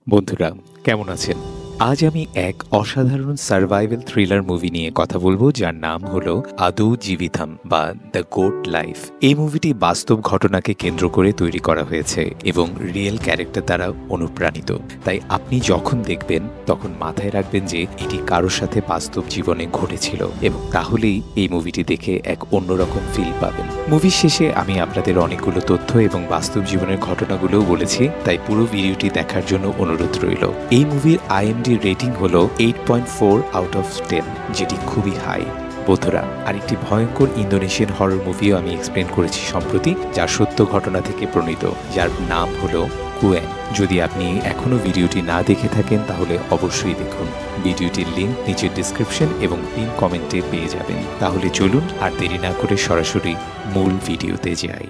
বন্ধুরা, কেমন আছেন? আজ আমি এক অসাধারণ সারভাইভাল থ্রিলার মুভি নিয়ে কথা বলবো, যার নাম হলো আদৌ জীবিতম বা দ্য গোট লাইফ। এই মুভিটি বাস্তব ঘটনাকে কেন্দ্র করে তৈরি করা হয়েছে এবং রিয়েল ক্যারেক্টার দ্বারা অনুপ্রাণিত। তাই আপনি যখন দেখবেন তখন মাথায় রাখবেন যে এটি কারোর সাথে বাস্তব জীবনে ঘটেছিল, এবং তাহলেই এই মুভিটি দেখে এক অন্যরকম ফিল পাবেন। মুভির শেষে আমি আপনাদের অনেকগুলো তথ্য এবং বাস্তব জীবনের ঘটনাগুলোও বলেছি, তাই পুরো ভিডিওটি দেখার জন্য অনুরোধ রইল। এই মুভির IMDb রেটিং হলো 8.4 আউট অফ 10, যেটি খুবই হাই। বন্ধুরা, আরেকটি ভয়ঙ্কর ইন্দোনেশিয়ান হরর মুভিও আমি এক্সপ্লেন করেছি সম্প্রতি, যা সত্য ঘটনা থেকে প্রণীত, যার নাম হলো কুয়েং। যদি আপনি এখনো ভিডিওটি না দেখে থাকেন তাহলে অবশ্যই দেখুন। ভিডিওটির লিঙ্ক নিচের ডিসক্রিপশন এবং পিন কমেন্টে পেয়ে যাবেন। তাহলে চলুন আর দেরি না করে সরাসরি মূল ভিডিওতে যাই।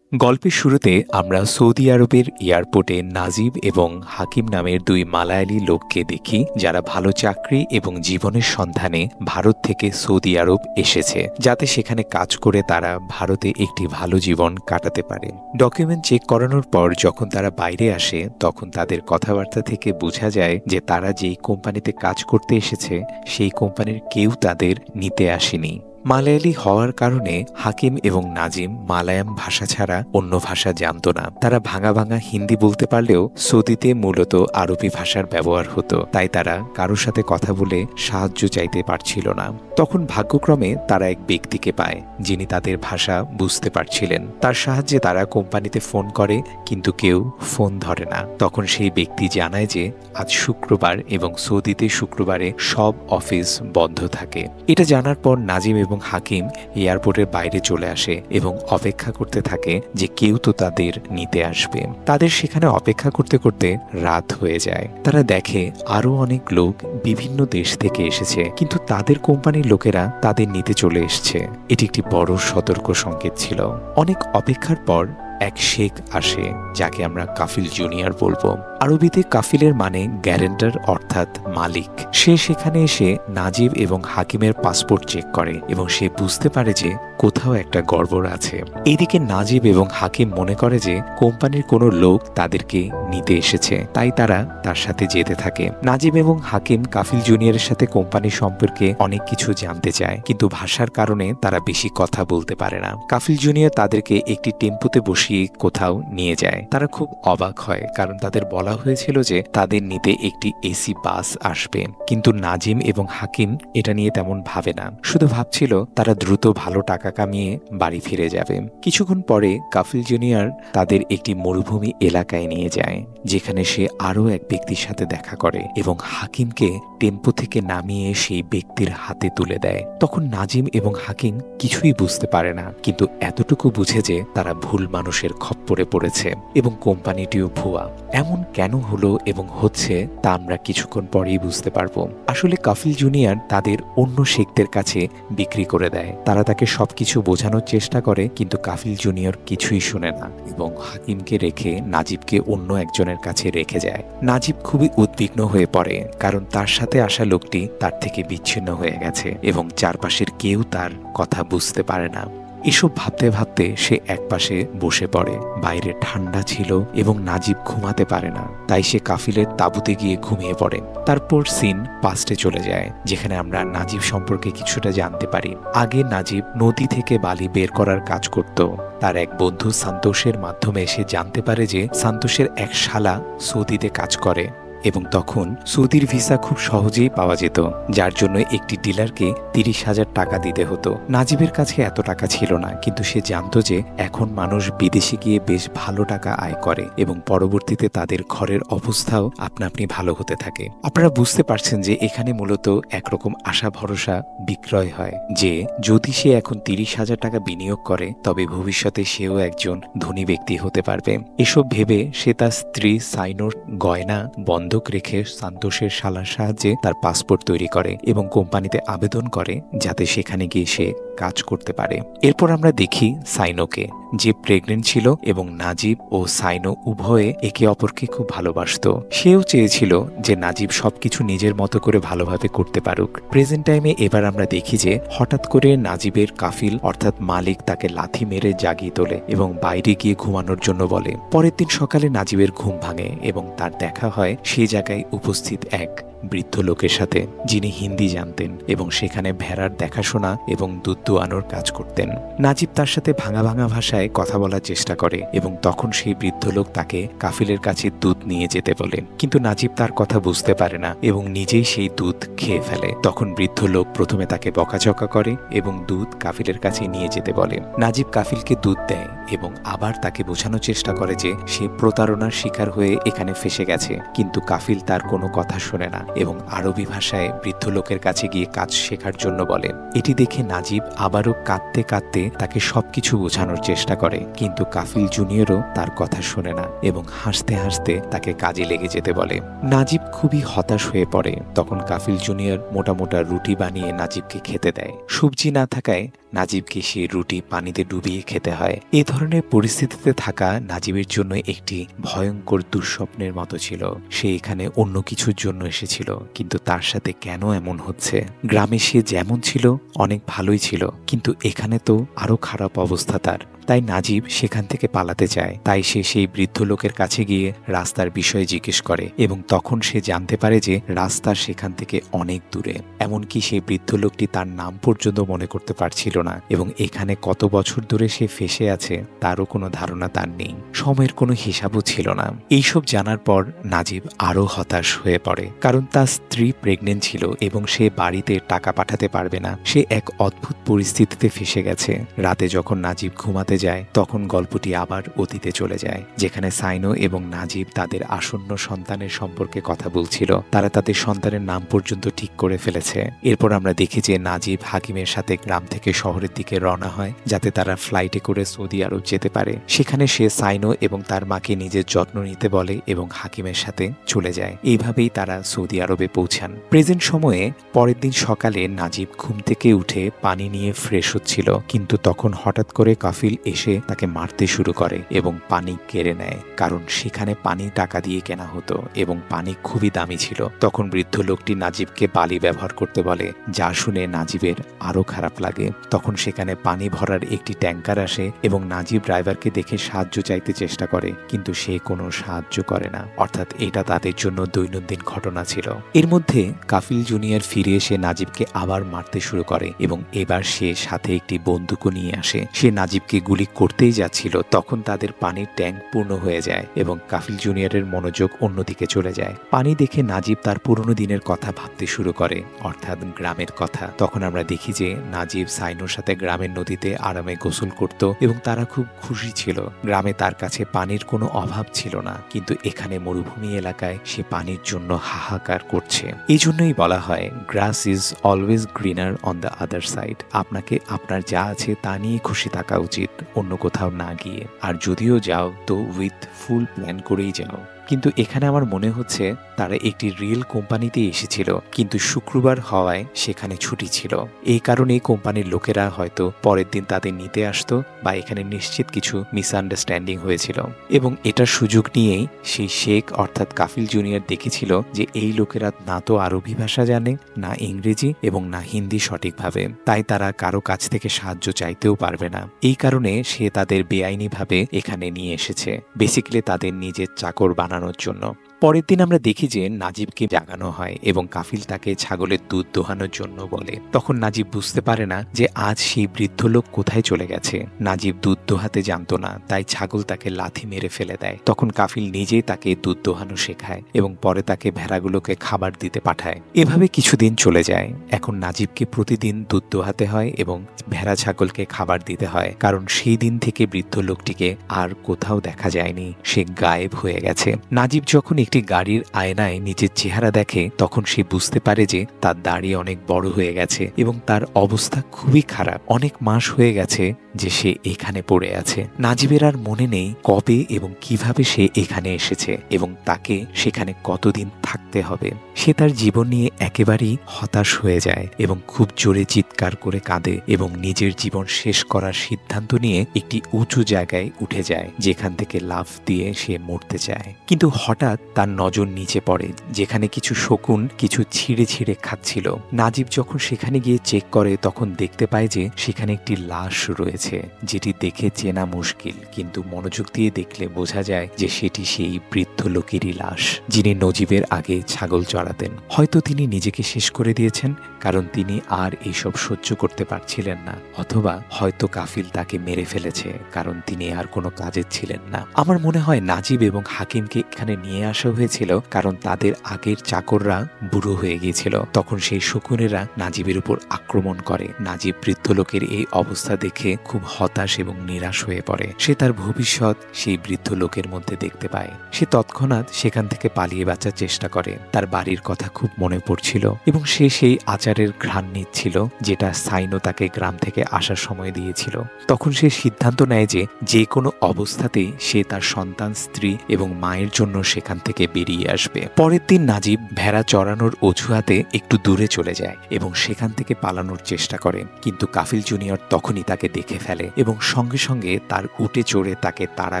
গল্পের শুরুতে আমরা সৌদি আরবের এয়ারপোর্টে নাজিব এবং হাকিম নামের দুই মালায়ালি লোককে দেখি, যারা ভালো চাকরি এবং জীবনের সন্ধানে ভারত থেকে সৌদি আরব এসেছে, যাতে সেখানে কাজ করে তারা ভারতে একটি ভালো জীবন কাটাতে পারে। ডকুমেন্ট চেক করানোর পর যখন তারা বাইরে আসে, তখন তাদের কথাবার্তা থেকে বোঝা যায় যে তারা যেই কোম্পানিতে কাজ করতে এসেছে সেই কোম্পানির কেউ তাদের নিতে আসেনি। মালায়ালি হওয়ার কারণে হাকিম এবং নাজিম মালায়াম ভাষা ছাড়া অন্য ভাষা জানত না। তারা ভাঙা ভাঙা হিন্দি বলতে পারলেও সৌদিতে মূলত আরবি ভাষার ব্যবহার হতো, তাই তারা কারোর সাথে কথা বলে সাহায্য চাইতে পারছিল না। তখন ভাগ্যক্রমে তারা এক ব্যক্তিকে পায়, যিনি তাদের ভাষা বুঝতে পারছিলেন। তার সাহায্যে তারা কোম্পানিতে ফোন করে, কিন্তু কেউ ফোন ধরে না। তখন সেই ব্যক্তি জানায় যে আজ শুক্রবার এবং সৌদিতে শুক্রবারে সব অফিস বন্ধ থাকে। এটা জানার পর নাজিম এবং হাকিম এয়ারপোর্টের বাইরে চলে আসে এবং অপেক্ষা করতে থাকে যে কেউ তো তাদের নিতে আসবে। তাদের সেখানে অপেক্ষা করতে করতে রাত হয়ে যায়। তারা দেখে আরো অনেক লোক বিভিন্ন দেশ থেকে এসেছে, কিন্তু তাদের কোম্পানির লোকেরা তাদের নিতে চলে এসছে। এটি একটি বড় সতর্ক সংকেত ছিল। অনেক অপেক্ষার পর এক শেখ আসে, যাকে আমরা কাফিল জুনিয়র বলবো। আরবিতে কাফিলের মানে গ্যারেন্টার অর্থাৎ মালিক। সে সেখানে এসে নাজিব এবং হাকিমের পাসপোর্ট চেক করে এবং সে বুঝতে পারে যে কোথাও একটা গড়বড় আছে। এদিকে নাজিব এবং হাকিম মনে করে যে কোম্পানির কোনো লোক তাদেরকে নিতে এসেছে, তাই তারা তার সাথে যেতে থাকে। নাজিব এবং হাকিম কাফিল জুনিয়রের সাথে কোম্পানির সম্পর্কে অনেক কিছু জানতে চায়, কিন্তু ভাষার কারণে তারা বেশি কথা বলতে পারে না। কাফিল জুনিয়র তাদেরকে একটি টেম্পুতে বসিয়ে কোথাও নিয়ে যায়। তারা খুব অবাক হয়, কারণ তাদের বলা হয়েছিল যে তাদের নিতে একটি এসি বাস আসবে, কিন্তু নাজিম এবং হাকিম এটা নিয়ে তেমন ভাবে না। শুধু ভাবছিল তারা দ্রুত ভালো টাকা কামিয়ে বাড়ি ফিরে যাবে। কিছুক্ষণ পরে কাফিল জুনিয়র তাদের একটি মরুভূমি এলাকায় নিয়ে যায়, যেখানে সে আরো এক ব্যক্তির সাথে দেখা করে এবং হাকিমকে টেম্পো থেকে নামিয়ে সেই ব্যক্তির হাতে তুলে দেয়। তখন নাজিম এবং হাকিম কিছুই বুঝতে পারে না, কিন্তু এতটুকু বুঝে যে তারা ভুল মানুষের খপ্পরে পড়েছে এবং কোম্পানিটিও ভুয়া। এমন কেন হলো এবং হচ্ছে তা আমরা কিছুক্ষণ পরেই বুঝতে পারবো। আসলে কাফিল জুনিয়র তাদের অন্য শেখদের কাছে বিক্রি করে দেয়। তারা তাকে সবকিছু বোঝানোর চেষ্টা করে, কিন্তু কাফিল জুনিয়র কিছুই শুনে না এবং হাকিমকে রেখে নাজিবকে অন্য একজনের কাছে রেখে যায়। নাজিব খুবই উদ্বিগ্ন হয়ে পড়ে, কারণ তার সাথে আসা লোকটি তার থেকে বিচ্ছিন্ন হয়ে গেছে এবং চারপাশের কেউ তার কথা বুঝতে পারে না। এসব ভাবতে ভাবতে সে একপাশে বসে পড়ে। বাইরে ঠান্ডা ছিল এবং নাজিব ঘুমাতে পারে না, তাই সে কাফিলের তাঁবুতে গিয়ে ঘুমিয়ে পড়ে। তারপর সিন পাস্টে চলে যায়, যেখানে আমরা নাজিব সম্পর্কে কিছুটা জানতে পারি। আগে নাজিব নদী থেকে বালি বের করার কাজ করত। তার এক বন্ধু সান্তোষের মাধ্যমে সে জানতে পারে যে সান্তোষের এক শালা সৌদিতে কাজ করে এবং তখন সৌদির ভিসা খুব সহজেই পাওয়া যেত, যার জন্য একটি ডিলারকে 30,000 টাকা দিতে হতো। নাজিবের কাছে এত টাকা ছিল না, কিন্তু সে জানতো যে এখন মানুষ বিদেশে গিয়ে বেশ ভালো টাকা আয় করে এবং পরবর্তীতে তাদের ঘরের অবস্থাও আপনা আপনি ভালো হতে থাকে। আপনারা বুঝতে পারছেন যে এখানে মূলত একরকম আশা ভরসা বিক্রয় হয়, যে যদি সে এখন 30,000 টাকা বিনিয়োগ করে তবে ভবিষ্যতে সেও একজন ধনী ব্যক্তি হতে পারবে। এসব ভেবে সে তার স্ত্রী সাইনোর গয়না বন্ধক রেখে সান্তোষের শালার সাহায্যে তার পাসপোর্ট তৈরি করে এবং কোম্পানিতে আবেদন করে যাতে সেখানে গিয়ে সে কাজ করতে পারে। এরপর আমরা দেখি সাইনোকে, যে প্রেগনেন্ট ছিল এবং নাজিব ও সাইনো উভয়ে একে অপরকে খুব ভালোবাসত। সেও চেয়েছিল যে নাজিব সবকিছু নিজের মতো করে ভালোভাবে করতে পারুক। প্রেজেন্ট টাইমে এবার আমরা দেখি যে হঠাৎ করে নাজিবের কাফিল অর্থাৎ মালিক তাকে লাথি মেরে জাগিয়ে তোলে এবং বাইরে গিয়ে ঘুমানোর জন্য বলে। পরের দিন সকালে নাজিবের ঘুম ভাঙে এবং তার দেখা হয় সেই জায়গায় উপস্থিত এক বৃদ্ধ লোকের সাথে, যিনি হিন্দি জানতেন এবং সেখানে ভেড়ার দেখাশোনা এবং দুধ দোয়ানোর কাজ করতেন। নাজিব তার সাথে ভাঙা ভাঙা ভাষায় কথা বলার চেষ্টা করে এবং তখন সেই বৃদ্ধ লোক তাকে কাফিলের কাছে দুধ নিয়ে যেতে বলে, কিন্তু নাজিব তার কথা বুঝতে পারে না এবং নিজেই সেই দুধ খেয়ে ফেলে। তখন বৃদ্ধ লোক প্রথমে তাকে বকাঝকা করে এবং দুধ কাফিলের কাছে নিয়ে যেতে বলে। নাজিব কাফিলকে দুধ দেয় এবং আবার তাকে বোঝানোর চেষ্টা করে যে সে প্রতারণার শিকার হয়ে এখানে ফেসে গেছে, কিন্তু কাফিল তার কোনো কথা শোনে না এবং আরবি ভাষায় বৃদ্ধ লোকের কাছে গিয়ে কাজ শেখার জন্য বলে। এটি দেখে নাজিব আবারও কাঁদতে কাঁদতে তাকে সবকিছু বোঝানোর চেষ্টা করে, কিন্তু কাফিল জুনিয়রও তার কথা শোনে না এবং হাসতে হাসতে তাকে কাজে লেগে যেতে বলে। নাজিব খুবই হতাশ হয়ে পড়ে। তখন কাফিল জুনিয়র মোটা মোটা রুটি বানিয়ে নাজিবকে খেতে দেয়। সবজি না থাকায় নাজিবকে সেই রুটি পানিতে ডুবিয়ে খেতে হয়। এই ধরনের পরিস্থিতিতে থাকা নাজিবের জন্য একটি ভয়ঙ্কর দুঃস্বপ্নের মতো ছিল। সে এখানে অন্য কিছুর জন্য এসেছিল, কিন্তু তার সাথে কেন এমন হচ্ছে? গ্রামে সে যেমন ছিল অনেক ভালোই ছিল, কিন্তু এখানে তো আরো খারাপ অবস্থা তার। তাই নাজিব সেখান থেকে পালাতে চায়। তাই সে সেই বৃদ্ধ লোকের কাছে গিয়ে রাস্তার বিষয়ে জিজ্ঞেস করে এবং তখন সে জানতে পারে যে রাস্তা সেখান থেকে অনেক দূরে। এমনকি সেই বৃদ্ধ লোকটি তার নাম পর্যন্ত মনে করতে পারছিল না এবং এখানে কত বছর ধরে সে ফেসে আছে তারও কোনো ধারণা তার নেই। সময়ের কোনো হিসাবও ছিল না। এইসব জানার পর নাজিব আরো হতাশ হয়ে পড়ে, কারণ তার স্ত্রী প্রেগনেন্ট ছিল এবং সে বাড়িতে টাকা পাঠাতে পারবে না। সে এক অদ্ভুত পরিস্থিতিতে ফেসে গেছে। রাতে যখন নাজিব ঘুমাতে যায় তখন গল্পটি আবার অতীতে চলে যায়, যেখানে সাইনো এবং নাজিব তাদের আসন্ন সন্তানের সম্পর্কে কথা বলছিল। তারা তাদের সন্তানের নাম পর্যন্ত ঠিক করে ফেলেছে। এরপর আমরা দেখি যে নাজিব হাকিমের সাথে গ্রাম থেকে শহরের দিকে রওনা হয়, যাতে তারা ফ্লাইটে করে সৌদি আরব যেতে পারে। সেখানে সে সাইনো এবং তার মাকে নিজের যত্ন নিতে বলে এবং হাকিমের সাথে চলে যায়। এইভাবেই তারা সৌদি আরবে পৌঁছান। প্রেজেন্ট সময়ে পরের দিন সকালে নাজিব ঘুম থেকে উঠে পানি নিয়ে ফ্রেশ হচ্ছিল, কিন্তু তখন হঠাৎ করে কাফিল এসে তাকে মারতে শুরু করে এবং পানি কেড়ে নেয়, কারণ সেখানে পানি টাকা দিয়ে কেনা হতো এবং পানি খুবই দামি ছিল। তখন বৃদ্ধ লোকটি নাজিবকে বালি ব্যবহার করতে বলে, যা শুনে নাজিবের আরো খারাপ লাগে। তখন সেখানে পানি ভরার একটি ট্যাঙ্কার আসে এবং নাজিব ড্রাইভারকে দেখে সাহায্য চাইতে চেষ্টা করে, কিন্তু সে কোনো সাহায্য করে না। অর্থাৎ এটা তাদের জন্য দৈনন্দিন ঘটনা ছিল। এর মধ্যে কাফিল জুনিয়র ফিরে এসে নাজিবকে আবার মারতে শুরু করে এবং এবার সে সাথে একটি বন্দুকও নিয়ে আসে। সে নাজিবকে গুলি করতেই যাচ্ছিল, তখন তাদের পানির ট্যাঙ্ক পূর্ণ হয়ে যায় এবং কাফিল জুনিয়রের মনোযোগ অন্যদিকে চলে যায়। পানি দেখে নাজিব তার পুরনো দিনের কথা ভাবতে শুরু করে, অর্থাৎ গ্রামের কথা। তখন আমরা দেখি যে নাজিব সাইনোর সাথে গ্রামের নদীতে আরামে গোসল করত এবং তারা খুব খুশি ছিল। গ্রামে তার কাছে পানির কোনো অভাব ছিল না, কিন্তু এখানে মরুভূমি এলাকায় সে পানির জন্য হাহাকার করছে। এই জন্যই বলা হয়, গ্রাস is always greener on the other side. আপনাকে আপনার যা আছে তা নিয়ে খুশি থাকা উচিত, অন্য কোথাও না গিয়ে। আর যদিও যাও তো উইথ ফুল প্ল্যান করেই যাও। কিন্তু এখানে আমার মনে হচ্ছে তারা একটি রিয়েল কোম্পানিতে এসেছিল, কিন্তু শুক্রবার হওয়ায় সেখানে ছুটি ছিল। এই কারণে কোম্পানির লোকেরা হয়তো পরের দিন তাদের নিতে আসতো, বা এখানে নিশ্চিত কিছু মিসআন্ডারস্ট্যান্ডিং হয়েছিল এবং এটার সুযোগ নিয়েই সেই শেখ অর্থাৎ কাফিল জুনিয়র দেখেছিল যে এই লোকেরা না তো আরবি ভাষা জানে, না ইংরেজি এবং না হিন্দি সঠিকভাবে। তাই তারা কারো কাছ থেকে সাহায্য চাইতেও পারবে না। এই কারণে সে তাদের বেআইনিভাবে এখানে নিয়ে এসেছে, বেসিক্যালি তাদের নিজের চাকর বানানোর জন্য। পরের দিন আমরা দেখি যে নাজিবকে জাগানো হয় এবং কাফিল তাকে ছাগলের দুধ দোহানোর জন্য বলে। তখন নাজিব বুঝতে পারে না যে আজ সেই বৃদ্ধ লোক কোথায় চলে গেছে। নাজিব দুধ দোহাতে জানতো না, তাই ছাগল তাকে লাথি মেরে ফেলে দেয়। তখন কাফিল নিজেই তাকে দুধ দোহানো শেখায় এবং পরে তাকে ভেড়াগুলোকে খাবার দিতে পাঠায়। এভাবে কিছুদিন চলে যায়। এখন নাজিবকে প্রতিদিন দুধ দোহাতে হয় এবং ভেড়া ছাগলকে খাবার দিতে হয়, কারণ সেই দিন থেকে বৃদ্ধ লোকটিকে আর কোথাও দেখা যায়নি, সে গায়েব হয়ে গেছে। নাজিব যখন একটি গাড়ির আয়নায় নিজের চেহারা দেখে তখন সে বুঝতে পারে যে তার দাড়ি অনেক বড় হয়ে গেছে এবং তার অবস্থা খুবই খারাপ। অনেক মাস হয়ে গেছে যে সে এখানে পড়ে আছে। নাজিবের আর মনে নেই কবে এবং কিভাবে সে এখানে এসেছে এবং তাকে সেখানে কতদিন থাকতে হবে। সে তার জীবন নিয়ে একেবারেই হতাশ হয়ে যায় এবং খুব জোরে চিৎকার করে কাঁদে এবং নিজের জীবন শেষ করার সিদ্ধান্ত নিয়ে একটি উঁচু জায়গায় উঠে যায়, যেখান থেকে লাফ দিয়ে সে মরতে চায়। কিন্তু হঠাৎ তার নজর নিচে পড়ে, যেখানে কিছু শকুন কিছু ছিঁড়ে ছিঁড়ে খাচ্ছিল। নাজিব যখন সেখানে গিয়ে চেক করে তখন দেখতে পায় যে সেখানে একটি লাশ রয়েছে, যেটি দেখে চেনা মুশকিল, কিন্তু মনোযোগ দিয়ে দেখলে বোঝা যায় যে সেটি সেই বৃদ্ধ লোকেরই লাশ, যিনি নজিবের আগে ছাগল চড়াতেন। হয়তো তিনি নিজেকে শেষ করে দিয়েছেন কারণ তিনি আর এইসব সহ্য করতে পারছিলেন না, অথবা হয়তো কাফিল তাকে মেরে ফেলেছে কারণ তিনি আর কোনো কাজের ছিলেন না। আমার মনে হয় নাজিব এবং হাকিমকে এখানে নিয়ে আসা হয়েছিল কারণ তাদের আগের চাকররা বুড়ো হয়ে গিয়েছিল। তখন সেই শকুনেরা নাজিবের উপর আক্রমণ করে। নাজিব বৃদ্ধ লোকের এই অবস্থা দেখে খুব হতাশ এবং নিরাশ হয়ে পড়ে। সে তার ভবিষ্যৎ সেই বৃদ্ধ লোকের মধ্যে দেখতে পায়। সে তৎক্ষণাৎ সেখান থেকে পালিয়ে বাঁচার চেষ্টা করে। তার বাড়ির কথা খুব মনে পড়ছিল এবং সে সেই আচারের ঘ্রাণ নিচ্ছিল যেটা সাইনো তাকে গ্রাম থেকে আসার সময় দিয়েছিল। তখন সে সিদ্ধান্ত নেয় যে যে কোনো অবস্থাতেই সে তার সন্তান, স্ত্রী এবং মায়ের জন্য সেখান থেকে বেরিয়ে আসবে। পরের দিন নাজিব ভেড়া চড়ানোর অজুহাতে একটু দূরে চলে যায় এবং সেখান থেকে পালানোর চেষ্টা করে, কিন্তু কাফিল জুনিয়র তখনই তাকে দেখে ফেলে এবং সঙ্গে সঙ্গে তার উটে চড়ে তাকে তাড়া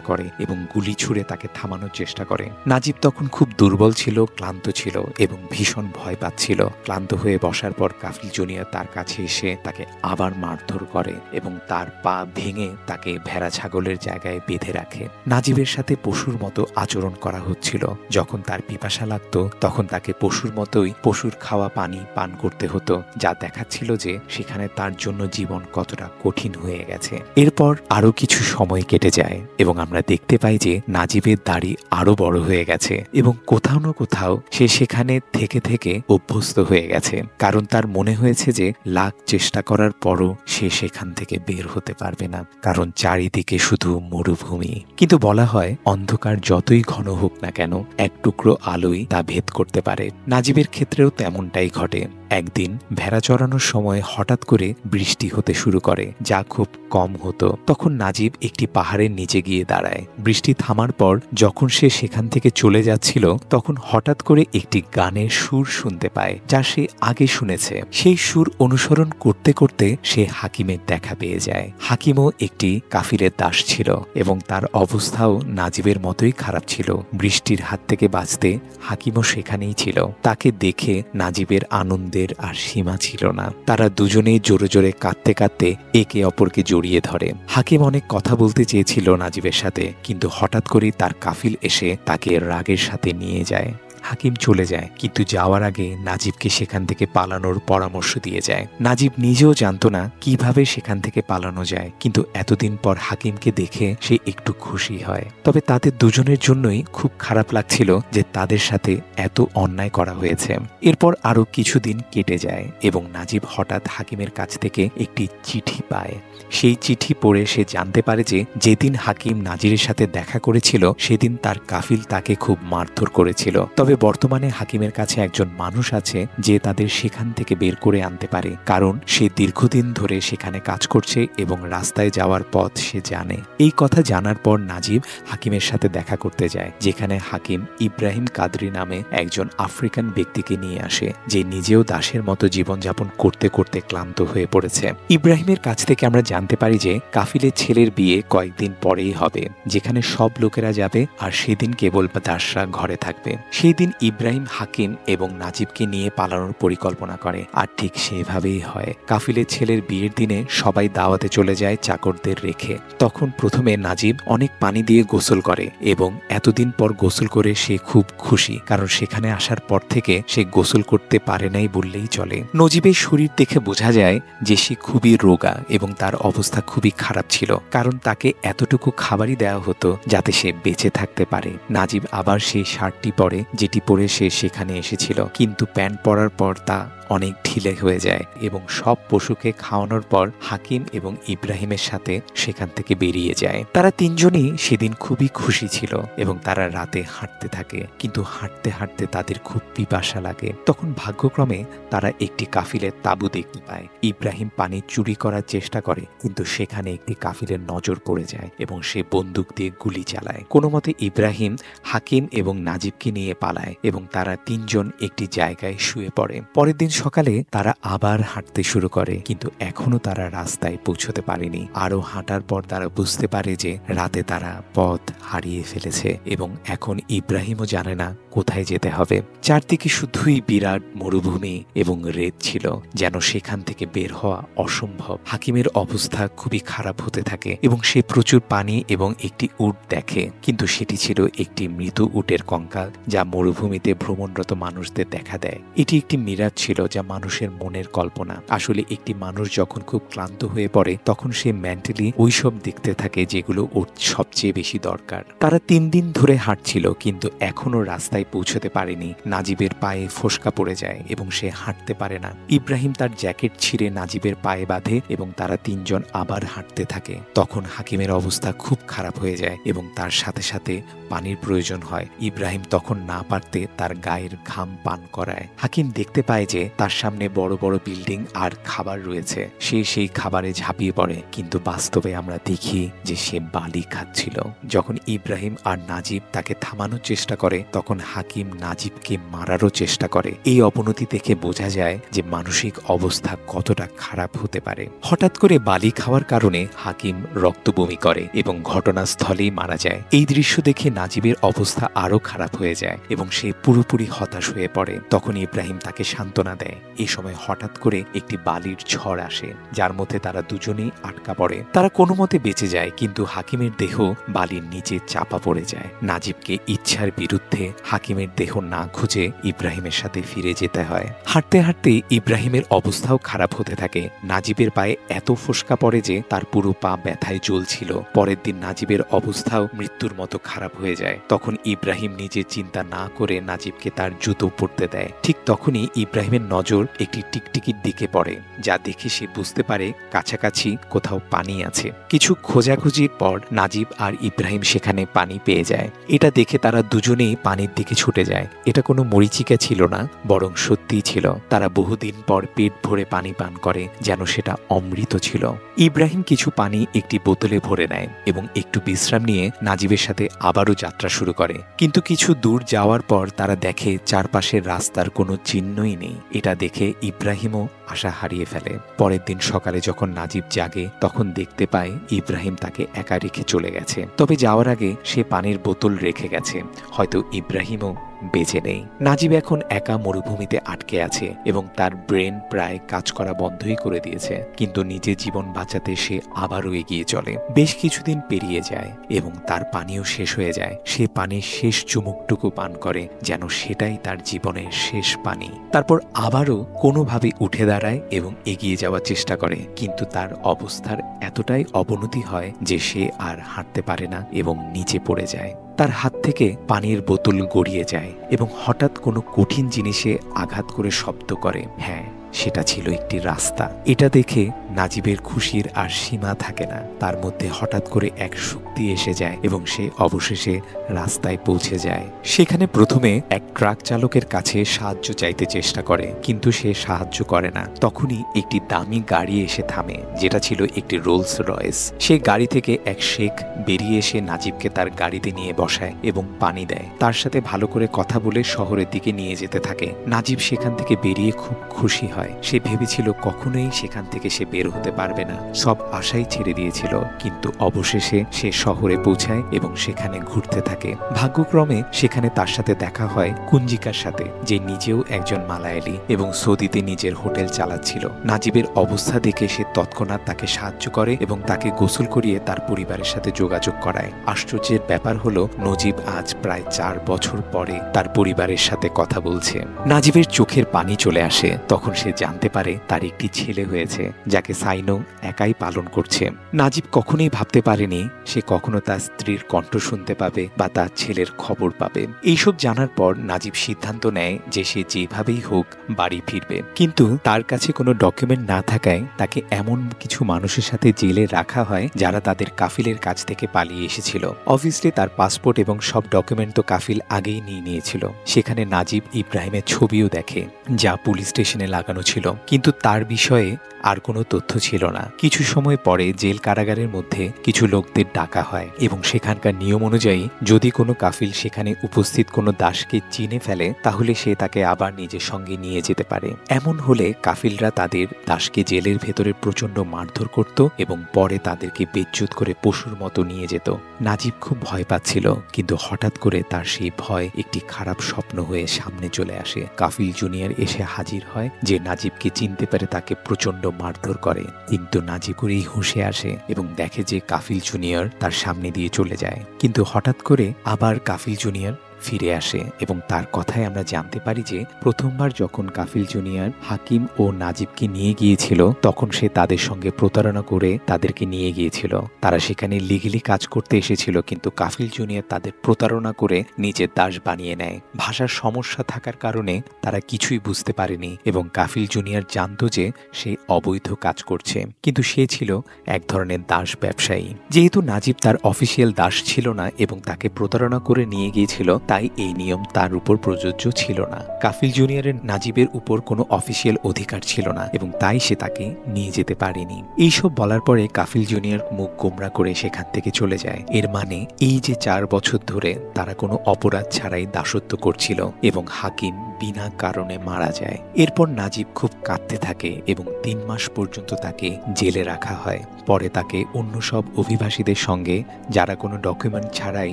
করে এবং গুলি ছুড়ে তাকে থামানোর চেষ্টা করে। নাজিব তখন খুব দুর্বল ছিল, ক্লান্ত ছিল এবং ভীষণ ভয় পাচ্ছিল। ক্লান্ত হয়ে বসার পর কাফিল জুনিয়র তার কাছে এসে তাকে আবার মারধর করে এবং তার পা ভেঙে তাকে ভেড়া ছাগলের জায়গায় বেঁধে রাখে। নাজিবের সাথে পশুর মতো আচরণ করা হচ্ছিল। যখন তার পিপাসা লাগতো তখন তাকে পশুর মতোই পশুর খাওয়া পানি পান করতে হতো, যা দেখাচ্ছিল যে সেখানে তার জন্য জীবন কতটা কঠিন হয়ে গেছে। এরপর আরো কিছু সময় কেটে যায় এবং আমরা দেখতে পাই যে নাজিবের দাড়ি আরো বড় হয়ে গেছে এবং কোথাও না কোথাও সে সেখানে থেকে থেকে অভ্যস্ত হয়ে গেছে, কারণ তার মনে হয়েছে যে লাখ চেষ্টা করার পরও সে সেখান থেকে বের হতে পারবে না, কারণ চারিদিকে শুধু মরুভূমি। কিন্তু বলা হয় অন্ধকার যতই ঘন হোক না কেন এক টুকরো আলোই তা ভেদ করতে পারে। নাজিবের ক্ষেত্রেও তেমনটাই ঘটে। একদিন ভেড়া চড়ানোর সময় হঠাৎ করে বৃষ্টি হতে শুরু করে, যা খুব কম হতো। তখন নাজিব একটি পাহাড়ের নিচে গিয়ে দাঁড়ায়। বৃষ্টি থামার পর যখন সে সেখান থেকে চলে যাচ্ছিল তখন হঠাৎ করে একটি গানের সুর শুনতে পায়, যা সে আগে শুনেছে। সেই সুর অনুসরণ করতে করতে সে হাকিমের দেখা পেয়ে যায়। হাকিমও একটি কাফিলের দাস ছিল এবং তার অবস্থাও নাজিবের মতোই খারাপ ছিল। বৃষ্টির হাত থেকে বাঁচতে হাকিমও সেখানেই ছিল। তাকে দেখে নাজিবের আনন্দের আর সীমা ছিল না। তারা দুজনেই জোরে জোরে কাঁদতে কাঁদতে একে অপরকে জড়িয়ে ধরে। হাকিম অনেক কথা বলতে চেয়েছিল নাজিবের সাথে, কিন্তু হঠাৎ করেই তার কাফিল এসে তাকে রাগের সাথে নিয়ে যায়। হাকিম চলে যায়, কিন্তু যাওয়ার আগে নাজিবকে সেখান থেকে পালানোর পরামর্শ দিয়ে যায়। নাজিব নিজেও জানতো না কিভাবে সেখান থেকে পালানো যায়, কিন্তু এতদিন পর হাকিমকে দেখে সে একটু খুশি হয়। তবে তাদের দুজনের জন্যই খুব খারাপ লাগছিল যে তাদের সাথে এত অন্যায় করা হয়েছে। এরপর আরো কিছুদিন কেটে যায় এবং নাজিব হঠাৎ হাকিমের কাছ থেকে একটি চিঠি পায়। সেই চিঠি পড়ে সে জানতে পারে যে যেদিন হাকিম নাজিরের সাথে দেখা করেছিল সেদিন তার কাফিল তাকে খুব মারধর করেছিল। তবে বর্তমানে হাকিমের কাছে একজন মানুষ আছে যে তাদের সেখান থেকে বের করে আনতে পারে, কারণ সে দীর্ঘদিন ধরে সেখানে কাজ করছে এবং রাস্তায় যাওয়ার পথ সে জানে। এই কথা জানার পর নাজিব হাকিমের সাথে দেখা করতে যায়, যেখানে হাকিম ইব্রাহিম কাদরি নামে একজন আফ্রিকান ব্যক্তিকে নিয়ে আসে, যে নিজেও দাসের মতো জীবনযাপন করতে করতে ক্লান্ত হয়ে পড়েছে। ইব্রাহিমের কাছ থেকে আমরা জানতে পারি যে কাফিলের ছেলের বিয়ে কয়েকদিন পরেই হবে, যেখানে সব লোকেরা যাবে আর সেদিন কেবল দাসরা ঘরে থাকবে। সেই দিন ইব্রাহিম হাকিম এবং নাজিবকে নিয়ে পালানোর পরিকল্পনা করে, আর ঠিক সেভাবেই হয়। কাফিলের ছেলের বিয়ের দিনে সবাই দাওয়াতে চলে যায় চাকরদের রেখে। তখন প্রথমে নাজিব অনেক পানি দিয়ে গোসল করে এবং এতদিন পর গোসল করে সে খুব খুশি, কারণ সেখানে আসার পর থেকে সে গোসল করতে পারে নাই বললেই চলে। নজিবের শরীর দেখে বোঝা যায় যে সে খুবই রোগা এবং তার অবস্থা খুবই খারাপ ছিল, কারণ তাকে এতটুকু খাবারই দেওয়া হতো যাতে সে বেঁচে থাকতে পারে। নাজিব আবার সেই শার্টটি পরে যেটি নাইটি পরে সে সেখানে এসেছিল, কিন্তু প্যান্ট পরার পর তা অনেক ঢিলে হয়ে যায় এবং সব পশুকে খাওয়ানোর পর হাকিম এবং ইব্রাহিমের সাথে সেখান থেকে বেরিয়ে যায়। তারা তিনজনই সেদিন খুবই খুশি ছিল এবং তারা রাতে হাঁটতে থাকে, কিন্তু হাঁটতে হাঁটতে তাদের খুব পিপাসা লাগে। তখন ভাগ্যক্রমে তারা একটি কাফিলের তাঁবু দেখতে পায়। ইব্রাহিম পানি চুরি করার চেষ্টা করে, কিন্তু সেখানে একটি কাফিলের নজর পড়ে যায় এবং সে বন্দুক দিয়ে গুলি চালায়। কোনো মতে ইব্রাহিম হাকিম এবং নাজিবকে নিয়ে পালায় এবং তারা তিনজন একটি জায়গায় শুয়ে পড়ে। পরের দিন সকালে তারা আবার হাঁটতে শুরু করে, কিন্তু এখনো তারা রাস্তায় পৌঁছতে পারেনি। আরো হাঁটার পর তারা বুঝতে পারে যে রাতে তারা পথ হারিয়ে ফেলেছে এবং এখন ইব্রাহিমও জানে না কোথায় যেতে হবে। চারদিকে শুধুই বিরাট মরুভূমি এবং রেত ছিল, যেন সেখান থেকে বের হওয়া অসম্ভব। হাকিমের অবস্থা খুবই খারাপ হতে থাকে এবং সে প্রচুর পানি এবং একটি উট দেখে, কিন্তু সেটি ছিল একটি মৃত উটের কঙ্কাল যা মরুভূমিতে ভ্রমণরত মানুষদের দেখা দেয়। এটি একটি মিরাজ ছিল যা মানুষের মনের কল্পনা। আসলে একটি মানুষ যখন খুব ক্লান্ত হয়ে পড়ে তখন সে মেন্টালি ওইসব দেখতে থাকে যেগুলো ওর সবচেয়ে বেশি দরকার। তারা 3 দিন ধরে হাঁটছিল, কিন্তু এখনো রাস্তায় পৌঁছতে পারেনি। নাজিবের পায়ে ফোসকা পড়ে যায় এবং সে হাঁটতে পারে না। ইব্রাহিম তার জ্যাকেট ছিঁড়ে নাজিবের পায়ে বাঁধে এবং তারা তিনজন আবার হাঁটতে থাকে। তখন হাকিমের অবস্থা খুব খারাপ হয়ে যায় এবং তার সাথে সাথে পানির প্রয়োজন হয়। ইব্রাহিম তখন না পারতে তার গায়ের ঘাম পান করায়। হাকিম দেখতে পায় যে তার সামনে বড় বড় বিল্ডিং আর খাবার রয়েছে। সে সেই খাবারে ঝাঁপিয়ে পড়ে, কিন্তু বাস্তবে আমরা দেখি যে সে বালি খাচ্ছিল। যখন ইব্রাহিম আর নাজিব তাকে থামানোর চেষ্টা করে তখন হাকিম নাজিবকে মারারও চেষ্টা করে। এই অবনতি দেখে বোঝা যায় যে মানসিক অবস্থা কতটা খারাপ হতে পারে। হঠাৎ করে বালি খাওয়ার কারণে হাকিম রক্ত বমি করে এবং ঘটনাস্থলেই মারা যায়। এই দৃশ্য দেখে নাজিবের অবস্থা আরো খারাপ হয়ে যায় এবং সে পুরোপুরি হতাশ হয়ে পড়ে। তখন ইব্রাহিম তাকে সান্ত্বনা দেয়। এই সময় হঠাৎ করে একটি বালির ঝড় আসে, যার মধ্যে তারা দুজনেই আটকা পড়ে। তারা কোনো মতে বেঁচে যায়, কিন্তু হাকিমের দেহ বালির নিচে চাপা পড়ে যায়। নাজিবকে ইচ্ছার বিরুদ্ধে হাকিমের দেহ না খুঁজে ইব্রাহিমের সাথে ফিরে যেতে হয়। হাঁটতে হাঁটতে ইব্রাহিমের অবস্থাও খারাপ হতে থাকে। নাজিবের পায়ে এত ফোসকা পড়ে যে তার পুরো পা ব্যথায় জ্বলছিল। পরের দিন নাজিবের অবস্থাও মৃত্যুর মতো খারাপ হয়ে যায়। তখন ইব্রাহিম নিজে চিন্তা না করে নাজিবকে তার জুতো পরতে দেয়। ঠিক তখনই ইব্রাহিমের নজর একটি টিকটিকির দিকে পড়ে, যা দেখে সে বুঝতে পারে কাছাকাছি কোথাও পানি আছে। কিছু খোঁজাখুঁজির পর নাজিব আর ইব্রাহিম সেখানে পানি পেয়ে যায়। এটা দেখে তারা দুজনেই পানির দিকে ছুটে যায়। এটা কোনো মরিচিকা ছিল না, বরং সত্যিই ছিল। তারা বহুদিন পর পেট ভরে পানি পান করে, যেন সেটা অমৃত ছিল। ইব্রাহিম কিছু পানি একটি বোতলে ভরে নেয় এবং একটু বিশ্রাম নিয়ে নাজিবের সাথে আবারও যাত্রা শুরু করে। কিন্তু কিছু দূর যাওয়ার পর তারা দেখে চারপাশের রাস্তার কোনো চিহ্নই নেই। এটা দেখে ইব্রাহিমও আশা হারিয়ে ফেলে। পরের দিন সকালে যখন নাজিব জাগে তখন দেখতে পায় ইব্রাহিম তাকে একা রেখে চলে গেছে। তবে যাওয়ার আগে সে পানির বোতল রেখে গেছে। হয়তো ইব্রাহিমও বেঁচে নেই। নাজিব এখন একা মরুভূমিতে আটকে আছে এবং তার ব্রেন প্রায় কাজ করা বন্ধই করে দিয়েছে, কিন্তু নিজের জীবন বাঁচাতে সে আবারও এগিয়ে চলে। বেশ কিছুদিন পেরিয়ে যায় এবং তার পানিও শেষ হয়ে যায়। সে পানির শেষ চুমুকটুকু পান করে, যেন সেটাই তার জীবনের শেষ পানি। তারপর আবারও কোনোভাবে উঠে দাঁড়ায় এবং এগিয়ে যাওয়ার চেষ্টা করে, কিন্তু তার অবস্থার এতটাই অবনতি হয় যে সে আর হাঁটতে পারে না এবং নিচে পড়ে যায়। তার হাত থেকে পানির বোতল গড়িয়ে যায় এবং হঠাৎ কোনো কঠিন জিনিসে আঘাত করে শব্দ করে। হ্যাঁ, সেটা ছিল একটি রাস্তা। এটা দেখে নাজিবের খুশির আর সীমা থাকে না। তার মধ্যে হঠাৎ করে এক শক্তি এসে যায় এবং সে অবশেষে রাস্তায় পৌঁছে যায়। সেখানে প্রথমে এক ট্রাক চালকের কাছে সাহায্য চাইতে চেষ্টা করে, কিন্তু সে সাহায্য করে না। তখনই একটি দামি গাড়ি এসে থামে, যেটা ছিল একটি রোলস রয়েস। সেই গাড়ি থেকে এক শেখ বেরিয়ে এসে নাজিবকে তার গাড়িতে নিয়ে বসায় এবং পানি দেয়। তার সাথে ভালো করে কথা বলে শহরের দিকে নিয়ে যেতে থাকে। নাজিব সেখান থেকে বেরিয়ে খুব খুশি হয়। সে ভেবেছিল কখনোই সেখান থেকে সে বের হতে পারবে না, সব আশাই ছেড়ে দিয়েছিল। কিন্তু অবশেষে সে শহরে পৌঁছায় এবং সেখানে ঘুরতে থাকে। ভাগ্যক্রমে সেখানে তার সাথে দেখা হয় কুঞ্জিকার সাথে, যে নিজেও একজন মালায়ালি এবং সৌদিতে নিজের হোটেল চালাচ্ছিল। নাজিবের অবস্থা দেখে সে তৎক্ষণাৎ তাকে সাহায্য করে এবং তাকে গোসল করিয়ে তার পরিবারের সাথে যোগাযোগ করায়। আশ্চর্যের ব্যাপার হলো নজিব আজ প্রায় 4 বছর পরে তার পরিবারের সাথে কথা বলছে। নাজিবের চোখের পানি চলে আসে। তখন সে জানতে পারে তার একটি ছেলে হয়েছে, যাকে সাইনো একাই পালন করছে। নাজিব কখনোই ভাবতে পারেনি সে কখনো তার স্ত্রীর কণ্ঠ শুনতে পাবে বা তার ছেলের খবর পাবে। এইসব জানার পর নাজিব সিদ্ধান্ত নেয় যে সে যেভাবেই হোক বাড়ি ফিরবে, কিন্তু তার কাছে কোনো ডকুমেন্ট না থাকায় তাকে এমন কিছু মানুষের সাথে জেলে রাখা হয় যারা তাদের কাফিলের কাছ থেকে পালিয়ে এসেছিল। অবভিয়াসলি তার পাসপোর্ট এবং সব ডকুমেন্ট তো কাফিল আগেই নিয়ে নিয়েছিল। সেখানে নাজিব ইব্রাহিমের ছবিও দেখে, যা পুলিশ স্টেশনে লাগানো ছিল, কিন্তু তার বিষয়ে আর কোনো তথ্য ছিল না। কিছু সময় পরে জেল কারাগারের মধ্যে কিছু লোকদের ডাকা হয় এবং সেখানকার নিয়ম অনুযায়ী যদি কোনো কাফিল সেখানে উপস্থিত কোনো দাসকে চিনে ফেলে তাহলে সে তাকে আবার নিজের সঙ্গে নিয়ে যেতে পারে। এমন হলে কাফিলরা তাদের দাসকে জেলের ভেতরে প্রচণ্ড মারধর করত এবং পরে তাদেরকে বেজ্জত করে পশুর মতো নিয়ে যেত। নাজিব খুব ভয় পাচ্ছিল, কিন্তু হঠাৎ করে তার সেই ভয় একটি খারাপ স্বপ্ন হয়ে সামনে চলে আসে। কাফিল জুনিয়র এসে হাজির হয়, যে নাজিবকে চিনতে পারে তাকে প্রচণ্ড মারধর করে, কিন্তু নাজিব করেই হুঁশে আসে এবং দেখে যে কাফিল জুনিয়র তার সামনে দিয়ে চলে যায়। কিন্তু হঠাৎ করে আবার কাফিল জুনিয়র ফিরে আসে এবং তার কথায় আমরা জানতে পারি যে প্রথমবার যখন কাফিল জুনিয়র হাকিম ও নাজিবকে নিয়ে গিয়েছিল তখন সে তাদের সঙ্গে প্রতারণা করে তাদেরকে নিয়ে গিয়েছিল। তারা সেখানে লিগেলি কাজ করতে এসেছিল, কিন্তু কাফিল জুনিয়র তাদের প্রতারণা করে নিজের দাস বানিয়ে নেয়। ভাষার সমস্যা থাকার কারণে তারা কিছুই বুঝতে পারেনি এবং কাফিল জুনিয়র জানতো যে সে অবৈধ কাজ করছে, কিন্তু সে ছিল এক ধরনের দাস ব্যবসায়ী। যেহেতু নাজিব তার অফিসিয়াল দাস ছিল না এবং তাকে প্রতারণা করে নিয়ে গিয়েছিল, তাই এই নিয়ম তার উপর প্রযোজ্য ছিল না। কাফিল জুনিয়রের নাজিবের উপর কোনো অফিসিয়াল অধিকার ছিল না এবং তাই সে তাকে নিয়ে যেতে পারেনি। এইসব বলার পরে কাফিল জুনিয়র মুখ গোমরা করে সেখান থেকে চলে যায়। এর মানে এই যে 4 বছর ধরে তারা কোনো অপরাধ ছাড়াই দাসত্ব করছিল এবং হাকিম বিনা কারণে মারা যায়। এরপর নাজিব খুব কাঁদতে থাকে এবং 3 মাস পর্যন্ত তাকে জেলে রাখা হয়। পরে তাকে অন্য সব অভিবাসীদের সঙ্গে যারা কোনো ডকুমেন্ট ছাড়াই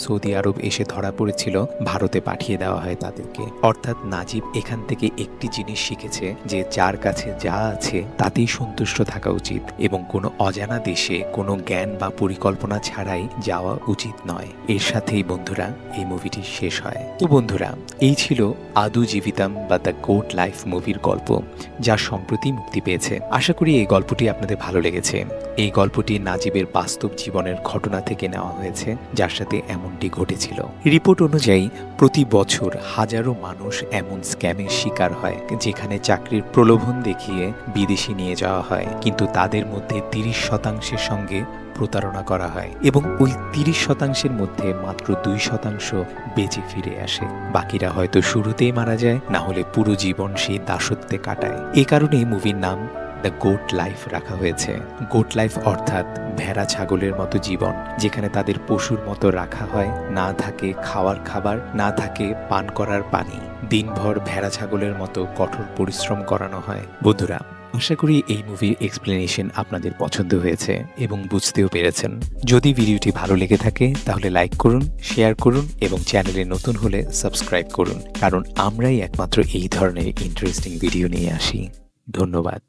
সৌদি আরব এসে ধরা পড়েছিল ভারতে পাঠিয়ে দেওয়া হয় তাদেরকে। অর্থাৎ নাজিব এখান থেকে একটি জিনিস শিখেছে যে যার কাছে যা আছে তাতেই সন্তুষ্ট থাকা উচিত এবং কোনো অজানা দেশে কোনো জ্ঞান বা পরিকল্পনা ছাড়াই যাওয়া উচিত নয়। এর সাথেই বন্ধুরা এই মুভিটি শেষ হয়। তো বন্ধুরা, এই ছিল আদু জীবিতাম বা দ্য গোট লাইফ মুভির গল্প, যা সম্প্রতি মুক্তি পেয়েছে। আশা করি এই গল্পটি আপনাদের ভালো লেগেছে। এই গল্পটি নাজিবের বাস্তব জীবনের ঘটনা থেকে নেওয়া হয়েছে, যার সাথে এমনটি ঘটেছিল। রিপোর্ট অনুযায়ী প্রতি বছর হাজারো মানুষ এমন স্ক্যামের শিকার হয় যেখানে চাকরির প্রলোভন দেখিয়ে বিদেশে নিয়ে যাওয়া হয়, কিন্তু তাদের মধ্যে 30% সঙ্গে প্রতারণা করা হয় এবং ওই 30% মধ্যে মাত্র 2% বেঁচে ফিরে আসে। বাকিরা হয়তো শুরুতেই মারা যায়, না হলে পুরো জীবন সেই দাসত্বে কাটায়। এ কারণেই মুভির নাম দ্য গোট লাইফ রাখা হয়েছে। গোট লাইফ অর্থাৎ ভেড়া ছাগলের মতো জীবন, যেখানে তাদের পশুর মতো রাখা হয়, না থাকে খাওয়ার খাবার, না থাকে পান করার পানি, দিনভর ভেড়া ছাগলের মতো কঠোর পরিশ্রম করানো হয়। বন্ধুরা, আশা করি এই মুভির এক্সপ্লেনেশন আপনাদের পছন্দ হয়েছে এবং বুঝতেও পেরেছেন। যদি ভিডিওটি ভালো লেগে থাকে তাহলে লাইক করুন, শেয়ার করুন এবং চ্যানেলে নতুন হলে সাবস্ক্রাইব করুন, কারণ আমরাই একমাত্র এই ধরনের ইন্টারেস্টিং ভিডিও নিয়ে আসি। ধন্যবাদ।